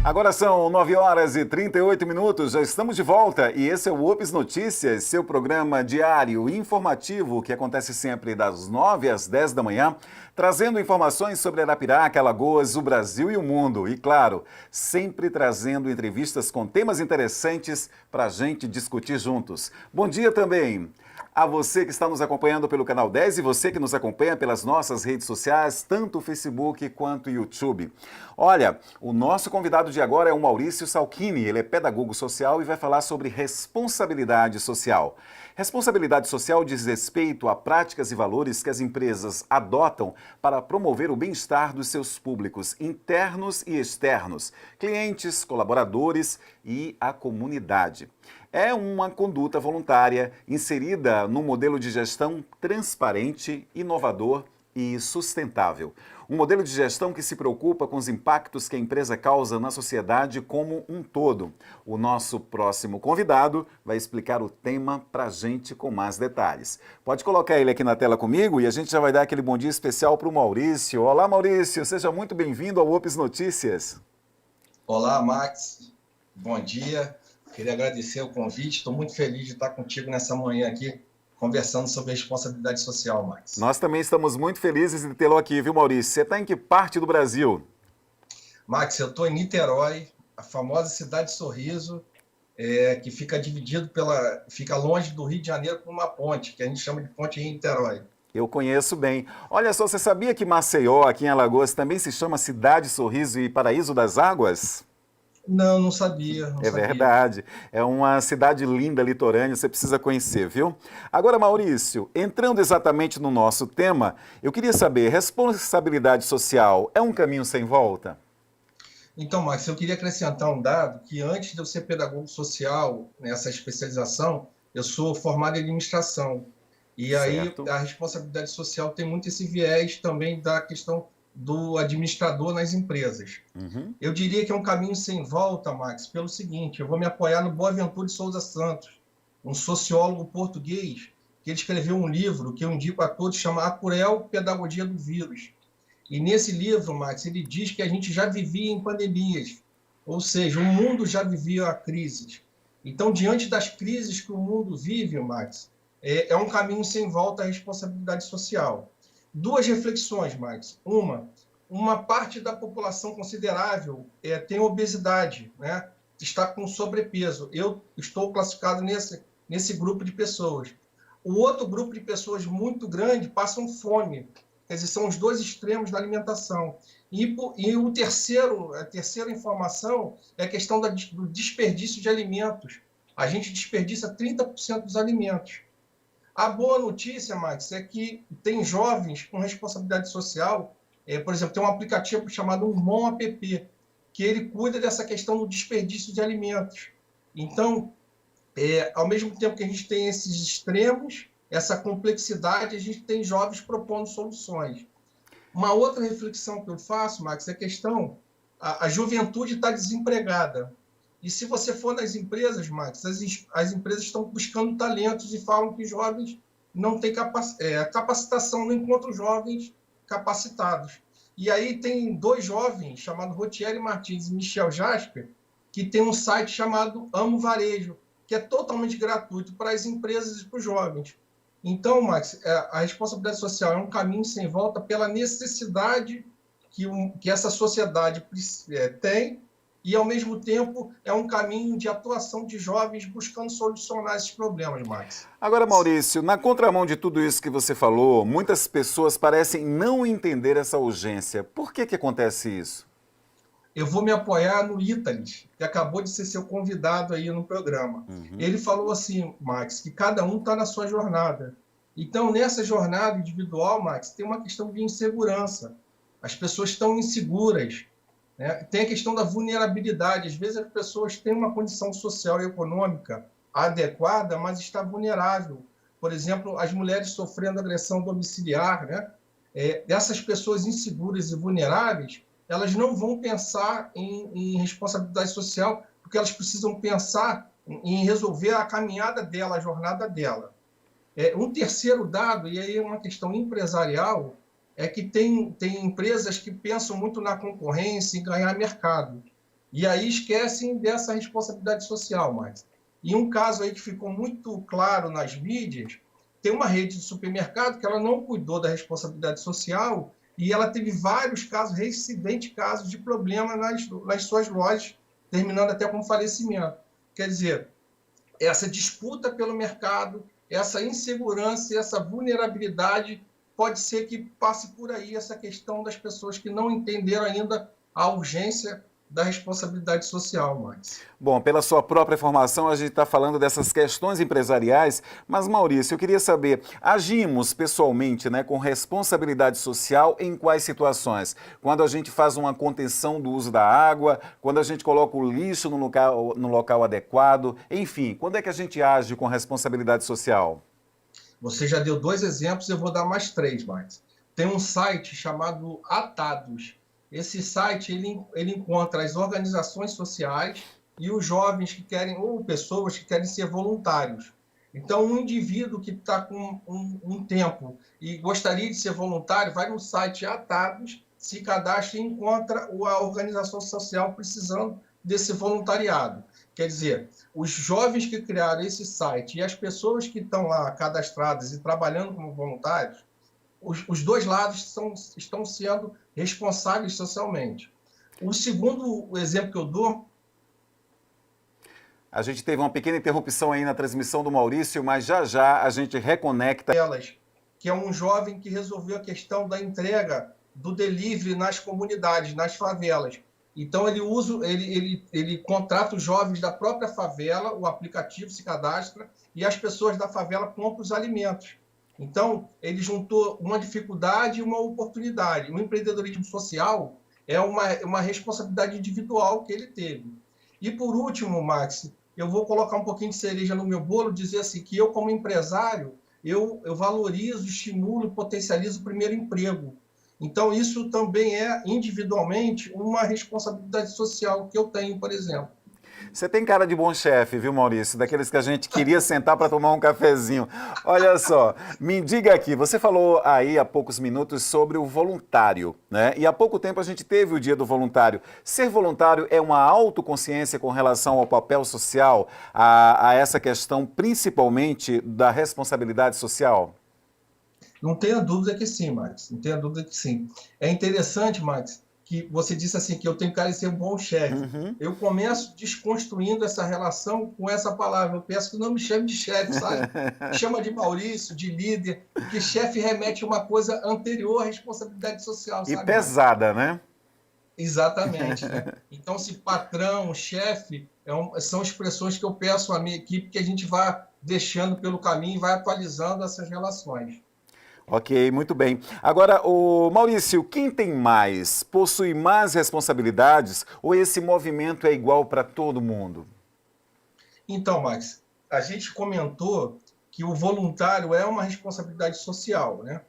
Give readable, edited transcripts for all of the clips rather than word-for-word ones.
Agora são 9 horas e 38 minutos, já estamos de volta e esse é o Ops Notícias, seu programa diário informativo que acontece sempre das 9 às 10 da manhã, trazendo informações sobre Arapiraca, Alagoas, o Brasil e o mundo. E claro, sempre trazendo entrevistas com temas interessantes para a gente discutir juntos. Bom dia também a você que está nos acompanhando pelo Canal 10 e você que nos acompanha pelas nossas redes sociais, tanto o Facebook quanto o YouTube. Olha, o nosso convidado de agora é o Maurício Salchini, ele é pedagogo social e vai falar sobre responsabilidade social. Responsabilidade social diz respeito a práticas e valores que as empresas adotam para promover o bem-estar dos seus públicos internos e externos, clientes, colaboradores e a comunidade. É uma conduta voluntária inserida no modelo de gestão transparente, inovador e sustentável. Um modelo de gestão que se preocupa com os impactos que a empresa causa na sociedade como um todo. O nosso próximo convidado vai explicar o tema para a gente com mais detalhes. Pode colocar ele aqui na tela comigo e a gente já vai dar aquele bom dia especial para o Maurício. Olá, Maurício, seja muito bem-vindo ao Ops Notícias. Olá, Max. Bom dia. Queria agradecer o convite. Estou muito feliz de estar contigo nessa manhã aqui, conversando sobre responsabilidade social, Max. Nós também estamos muito felizes de tê-lo aqui, viu, Maurício? Você está em que parte do Brasil? Max, eu estou em Niterói, a famosa cidade Sorriso, que fica fica longe do Rio de Janeiro por uma ponte, que a gente chama de Ponte Rio-Niterói. Eu conheço bem. Olha só, você sabia que Maceió, aqui em Alagoas, também se chama Cidade Sorriso e Paraíso das Águas? Não sabia. É verdade. É uma cidade linda, litorânea, você precisa conhecer, viu? Agora, Maurício, entrando exatamente no nosso tema, eu queria saber, responsabilidade social é um caminho sem volta? Então, Max, eu queria acrescentar um dado que antes de eu ser pedagogo social, nessa especialização, eu sou formado em administração. E aí a responsabilidade social tem muito esse viés também da questão do administrador nas empresas. Uhum. Eu diria que é um caminho sem volta, Max, pelo seguinte, eu vou me apoiar no Boaventura de Souza Santos, um sociólogo português, que ele escreveu um livro que eu indico a todos, chama A Cruel Pedagogia do Vírus. E nesse livro, Max, ele diz que a gente já vivia em pandemias, ou seja, o mundo já vivia a crises. Então, diante das crises que o mundo vive, Max, é um caminho sem volta à responsabilidade social. Duas reflexões, Max. Uma parte da população considerável tem obesidade, né? Está com sobrepeso. Eu estou classificado nesse grupo de pessoas. O outro grupo de pessoas muito grande passam fome. Quer dizer, são os dois extremos da alimentação. E a terceira informação é a questão do desperdício de alimentos. A gente desperdiça 30% dos alimentos. A boa notícia, Max, é que tem jovens com responsabilidade social, por exemplo, tem um aplicativo chamado Mon App, que ele cuida dessa questão do desperdício de alimentos. Então, ao mesmo tempo que a gente tem esses extremos, essa complexidade, a gente tem jovens propondo soluções. Uma outra reflexão que eu faço, Max, é a questão, a juventude está desempregada. E se você for nas empresas, Max, as empresas estão buscando talentos e falam que jovens não têm capacitação, não encontram jovens capacitados. E aí tem dois jovens, chamados Rotieri Martins e Michel Jasper, que tem um site chamado Amo Varejo, que é totalmente gratuito para as empresas e para os jovens. Então, Max, a responsabilidade social é um caminho sem volta pela necessidade que essa sociedade tem, e, ao mesmo tempo, é um caminho de atuação de jovens buscando solucionar esses problemas, Max. Agora, Maurício, na contramão de tudo isso que você falou, muitas pessoas parecem não entender essa urgência. Por que acontece isso? Eu vou me apoiar no Italis, que acabou de ser seu convidado aí no programa. Uhum. Ele falou assim, Max, que cada um está na sua jornada. Então, nessa jornada individual, Max, tem uma questão de insegurança. As pessoas estão inseguras. Tem a questão da vulnerabilidade. Às vezes as pessoas têm uma condição social e econômica adequada, mas está vulnerável. Por exemplo, as mulheres sofrendo agressão domiciliar, né? Essas pessoas inseguras e vulneráveis, elas não vão pensar em responsabilidade social, porque elas precisam pensar em resolver a caminhada dela, a jornada dela. Um terceiro dado, e aí é uma questão empresarial, é que tem empresas que pensam muito na concorrência e ganhar mercado. E aí esquecem dessa responsabilidade social, Max. E um caso aí que ficou muito claro nas mídias, tem uma rede de supermercado que ela não cuidou da responsabilidade social e ela teve vários casos, reincidentes casos de problema nas suas lojas, terminando até com falecimento. Quer dizer, essa disputa pelo mercado, essa insegurança, essa vulnerabilidade, pode ser que passe por aí essa questão das pessoas que não entenderam ainda a urgência da responsabilidade social, Max. Bom, pela sua própria formação, a gente está falando dessas questões empresariais, mas Maurício, eu queria saber, agimos pessoalmente, né, com responsabilidade social em quais situações? Quando a gente faz uma contenção do uso da água, quando a gente coloca o lixo no local adequado, enfim, quando é que a gente age com responsabilidade social? Você já deu 2 exemplos, eu vou dar mais 3, Max. Tem um site chamado Atados. Esse site ele encontra as organizações sociais e os jovens que querem, ou pessoas que querem ser voluntários. Então, um indivíduo que está com um tempo e gostaria de ser voluntário, vai no site Atados, se cadastra e encontra a organização social precisando desse voluntariado. Quer dizer, os jovens que criaram esse site e as pessoas que estão lá cadastradas e trabalhando como voluntários, os dois lados estão sendo responsáveis socialmente. O segundo exemplo que eu dou... A gente teve uma pequena interrupção aí na transmissão do Maurício, mas já já a gente reconecta. Elas, que é um jovem que resolveu a questão da entrega do delivery nas comunidades, nas favelas. Então, ele contrata os jovens da própria favela, o aplicativo se cadastra, e as pessoas da favela compram os alimentos. Então, ele juntou uma dificuldade e uma oportunidade. O empreendedorismo social é uma responsabilidade individual que ele teve. E, por último, Max, eu vou colocar um pouquinho de cereja no meu bolo, dizer assim, que eu, como empresário, eu valorizo, estimulo, potencializo o primeiro emprego. Então, isso também é, individualmente, uma responsabilidade social que eu tenho, por exemplo. Você tem cara de bom chefe, viu, Maurício? Daqueles que a gente queria sentar para tomar um cafezinho. Olha só, me diga aqui, você falou aí há poucos minutos sobre o voluntário, né? E há pouco tempo a gente teve o Dia do Voluntário. Ser voluntário é uma autoconsciência com relação ao papel social, a essa questão principalmente da responsabilidade social? Não tenha dúvida que sim, Max. Não tenha dúvida que sim. É interessante, Max, que você disse assim que eu tenho cara de ser um bom chefe. Uhum. Eu começo desconstruindo essa relação com essa palavra. Eu peço que não me chame de chefe, sabe? Me chama de Maurício, de líder, porque chefe remete a uma coisa anterior à responsabilidade social, E sabe, Max? pesada, né? Exatamente, né? Então, se patrão, chefe, são expressões que eu peço à minha equipe que a gente vá deixando pelo caminho e vai atualizando essas relações. Ok, muito bem. Agora, o Maurício, quem tem mais? Possui mais responsabilidades ou esse movimento é igual para todo mundo? Então, Max, a gente comentou que o voluntário é uma responsabilidade social, né?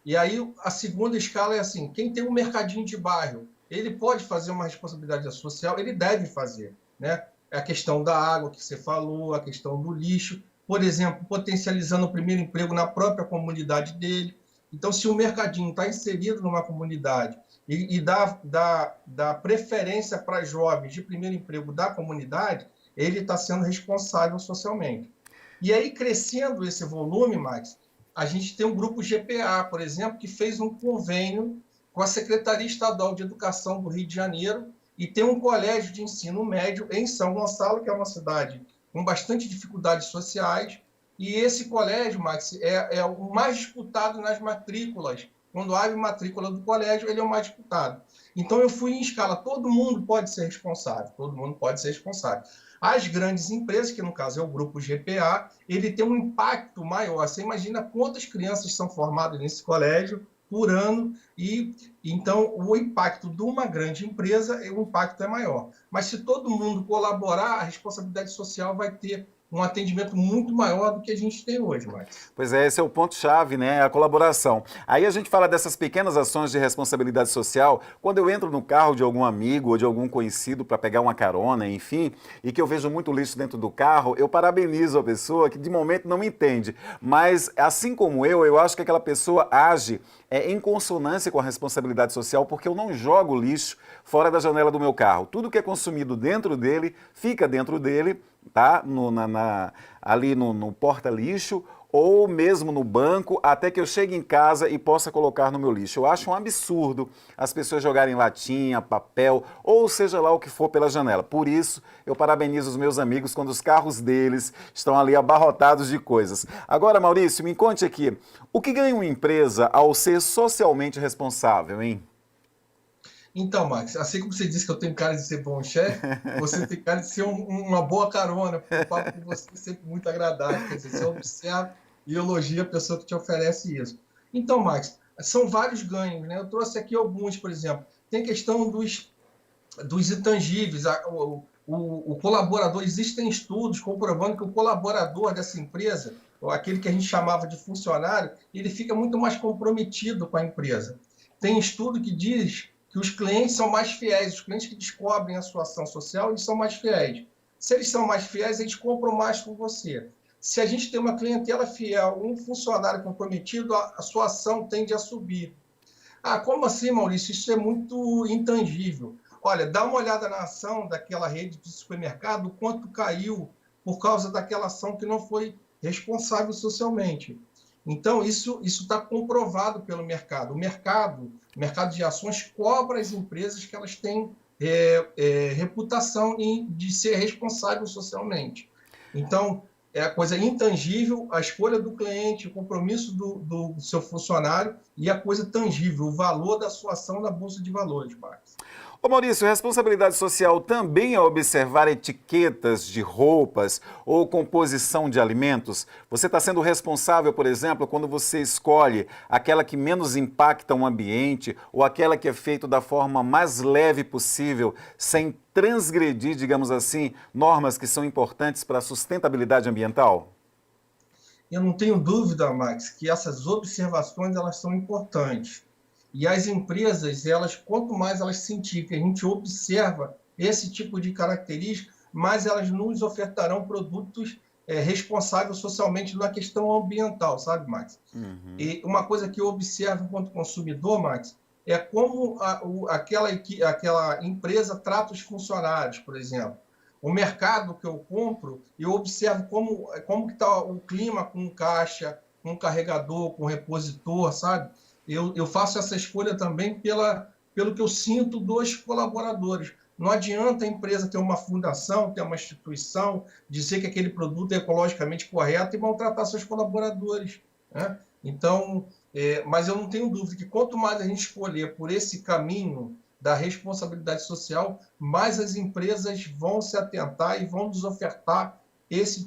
E aí a segunda escala é assim, quem tem um mercadinho de bairro, ele pode fazer uma responsabilidade social, ele deve fazer, né? É a questão da água que você falou, a questão do lixo, por exemplo, potencializando o primeiro emprego na própria comunidade dele. Então, se o mercadinho está inserido numa comunidade e dá preferência para jovens de primeiro emprego da comunidade, ele está sendo responsável socialmente. E aí, crescendo esse volume, Max, a gente tem um grupo GPA, por exemplo, que fez um convênio com a Secretaria Estadual de Educação do Rio de Janeiro e tem um colégio de ensino médio em São Gonçalo, que é uma cidade com bastante dificuldades sociais, e esse colégio, Max, é o mais disputado nas matrículas. Quando abre matrícula do colégio, ele é o mais disputado. Então, eu fui em escala, todo mundo pode ser responsável, todo mundo pode ser responsável. As grandes empresas, que no caso é o grupo GPA, ele tem um impacto maior. Você imagina quantas crianças são formadas nesse colégio por ano, e então o impacto de uma grande empresa, o impacto é maior. Mas se todo mundo colaborar, a responsabilidade social vai ter um atendimento muito maior do que a gente tem hoje, Max. Pois é, esse é o ponto-chave, né? A colaboração. Aí a gente fala dessas pequenas ações de responsabilidade social, quando eu entro no carro de algum amigo ou de algum conhecido para pegar uma carona, enfim, e que eu vejo muito lixo dentro do carro, eu parabenizo a pessoa que de momento não me entende. Mas, assim como eu acho que aquela pessoa age em consonância com a responsabilidade social, porque eu não jogo lixo fora da janela do meu carro. Tudo que é consumido dentro dele, fica dentro dele, tá? Ali no porta-lixo ou mesmo no banco, até que eu chegue em casa e possa colocar no meu lixo. Eu acho um absurdo as pessoas jogarem latinha, papel, ou seja lá o que for pela janela. Por isso, eu parabenizo os meus amigos quando os carros deles estão ali abarrotados de coisas. Agora, Maurício, me conte aqui, o que ganha uma empresa ao ser socialmente responsável, hein? Então, Max, assim como você disse que eu tenho cara de ser bom chefe, você tem cara de ser uma boa carona, porque o papo com você é sempre muito agradável. Quer dizer, você observa e elogia a pessoa que te oferece isso. Então, Max, são vários ganhos, né? Eu trouxe aqui alguns, por exemplo. Tem a questão dos intangíveis. O colaborador, existem estudos comprovando que o colaborador dessa empresa, ou aquele que a gente chamava de funcionário, ele fica muito mais comprometido com a empresa. Tem estudo que diz que os clientes são mais fiéis, os clientes que descobrem a sua ação social, eles são mais fiéis. Se eles são mais fiéis, eles compram mais com você. Se a gente tem uma clientela fiel, um funcionário comprometido, a sua ação tende a subir. Ah, como assim, Maurício? Isso é muito intangível. Olha, dá uma olhada na ação daquela rede de supermercado, o quanto caiu por causa daquela ação que não foi responsável socialmente. Então, isso está comprovado pelo mercado. O mercado de ações cobra as empresas que elas têm reputação de ser responsável socialmente. Então, é a coisa intangível, a escolha do cliente, o compromisso do seu funcionário e a coisa tangível, o valor da sua ação na Bolsa de Valores, Max. Ô Maurício, responsabilidade social também é observar etiquetas de roupas ou composição de alimentos? Você está sendo responsável, por exemplo, quando você escolhe aquela que menos impacta o ambiente ou aquela que é feita da forma mais leve possível, sem transgredir, digamos assim, normas que são importantes para a sustentabilidade ambiental? Eu não tenho dúvida, Max, que essas observações elas são importantes. E as empresas, elas, quanto mais elas sentirem que a gente observa esse tipo de característica, mais elas nos ofertarão produtos responsáveis socialmente na questão ambiental, sabe, Max? Uhum. E uma coisa que eu observo enquanto consumidor, Max, é como aquela empresa trata os funcionários, por exemplo. O mercado que eu compro, eu observo como que está o clima com caixa, com carregador, com repositor, sabe? Eu faço essa escolha também pelo que eu sinto dos colaboradores. Não adianta a empresa ter uma fundação, ter uma instituição, dizer que aquele produto é ecologicamente correto e maltratar seus colaboradores, né? Então, mas eu não tenho dúvida que quanto mais a gente escolher por esse caminho da responsabilidade social, mais as empresas vão se atentar e vão nos ofertar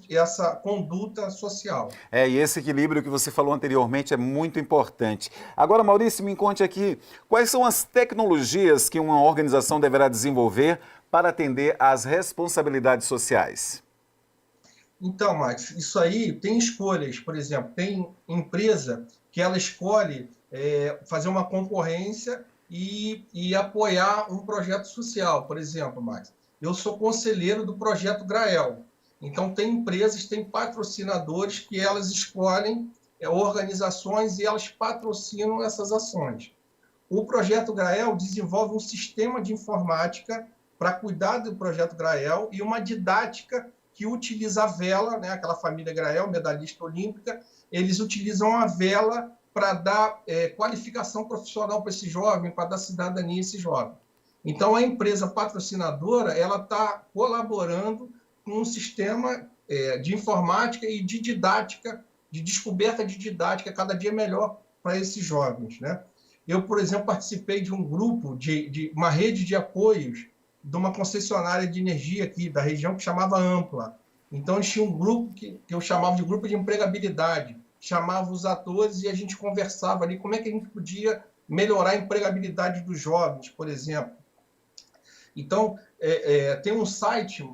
essa conduta social. E esse equilíbrio que você falou anteriormente é muito importante. Agora, Maurício, me conte aqui, quais são as tecnologias que uma organização deverá desenvolver para atender às responsabilidades sociais? Então, Max, isso aí tem escolhas. Por exemplo, tem empresa que ela escolhe fazer uma concorrência e apoiar um projeto social. Por exemplo, Max, eu sou conselheiro do projeto Grael. Então, tem empresas, tem patrocinadores que elas escolhem organizações e elas patrocinam essas ações. O projeto Grael desenvolve um sistema de informática para cuidar do projeto Grael e uma didática que utiliza a vela, né, aquela família Grael, medalhista olímpica, eles utilizam a vela para dar qualificação profissional para esse jovem, para dar cidadania a esse jovem. Então, a empresa patrocinadora ela está colaborando com um sistema de informática e de didática, de descoberta de didática cada dia melhor para esses jovens, né? Eu, por exemplo, participei de um grupo, de uma rede de apoios de uma concessionária de energia aqui da região que chamava Ampla. Então, eles tinham um grupo que eu chamava de grupo de empregabilidade. Chamava os atores e a gente conversava ali como é que a gente podia melhorar a empregabilidade dos jovens, por exemplo. Então, tem um site,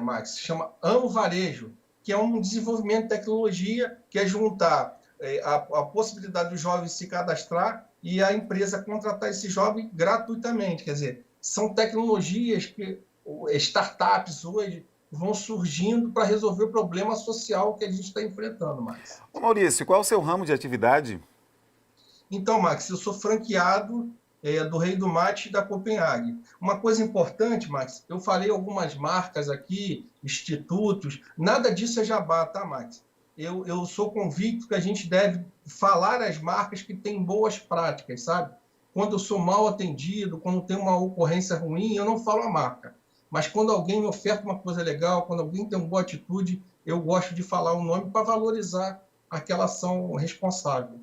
Max, que chama Amo Varejo, que é um desenvolvimento de tecnologia, que é juntar a possibilidade do jovem se cadastrar e a empresa contratar esse jovem gratuitamente. Quer dizer, são tecnologias que startups hoje vão surgindo para resolver o problema social que a gente está enfrentando, Max. Ô Maurício, qual é o seu ramo de atividade? Então, Max, eu sou franqueado do Rei do Mate e da Copenhague. Uma coisa importante, Max, eu falei algumas marcas aqui, institutos, nada disso é jabá, tá, Max? Eu sou convicto que a gente deve falar as marcas que têm boas práticas, sabe? Quando eu sou mal atendido, quando tem uma ocorrência ruim, eu não falo a marca. Mas quando alguém me oferta uma coisa legal, quando alguém tem uma boa atitude, eu gosto de falar o nome para valorizar aquela ação responsável.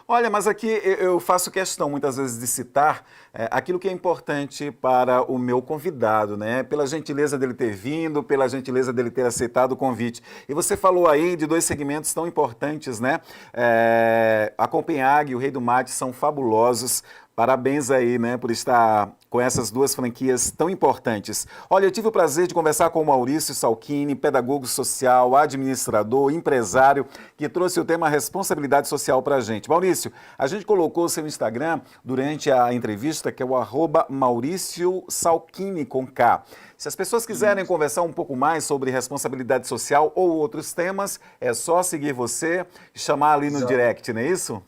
Olha, mas aqui eu faço questão muitas vezes de citar aquilo que é importante para o meu convidado, né? Pela gentileza dele ter vindo, pela gentileza dele ter aceitado o convite. E você falou aí de dois segmentos tão importantes, né? A Copenhague e o Rei do Mate são fabulosos. Parabéns aí, né, por estar com essas duas franquias tão importantes. Olha, eu tive o prazer de conversar com o Maurício Salchini, pedagogo social, administrador, empresário, que trouxe o tema responsabilidade social para a gente. Maurício, a gente colocou o seu Instagram durante a entrevista, que é o @Maurício Salchini com K. Se as pessoas quiserem conversar um pouco mais sobre responsabilidade social ou outros temas, é só seguir você e chamar ali no direct, não é isso?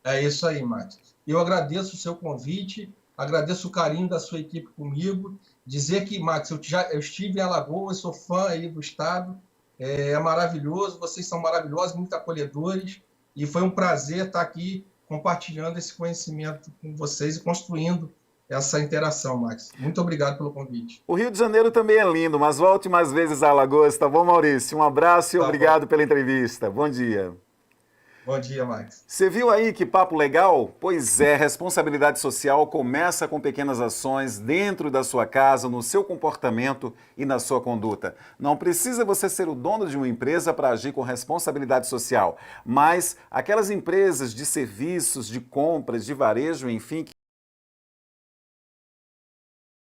É isso aí, Max. Eu agradeço o seu convite, agradeço o carinho da sua equipe comigo. Dizer que, Max, eu estive em Alagoas, sou fã aí do estado, é maravilhoso, vocês são maravilhosos, muito acolhedores, e foi um prazer estar aqui compartilhando esse conhecimento com vocês e construindo essa interação, Max. Muito obrigado pelo convite. O Rio de Janeiro também é lindo, mas volte mais vezes a Alagoas, tá bom, Maurício? Um abraço e obrigado pela entrevista. Bom dia. Bom dia, Max. Você viu aí que papo legal? Pois é, responsabilidade social começa com pequenas ações dentro da sua casa, no seu comportamento e na sua conduta. Não precisa você ser o dono de uma empresa para agir com responsabilidade social, mas aquelas empresas de serviços, de compras, de varejo, enfim,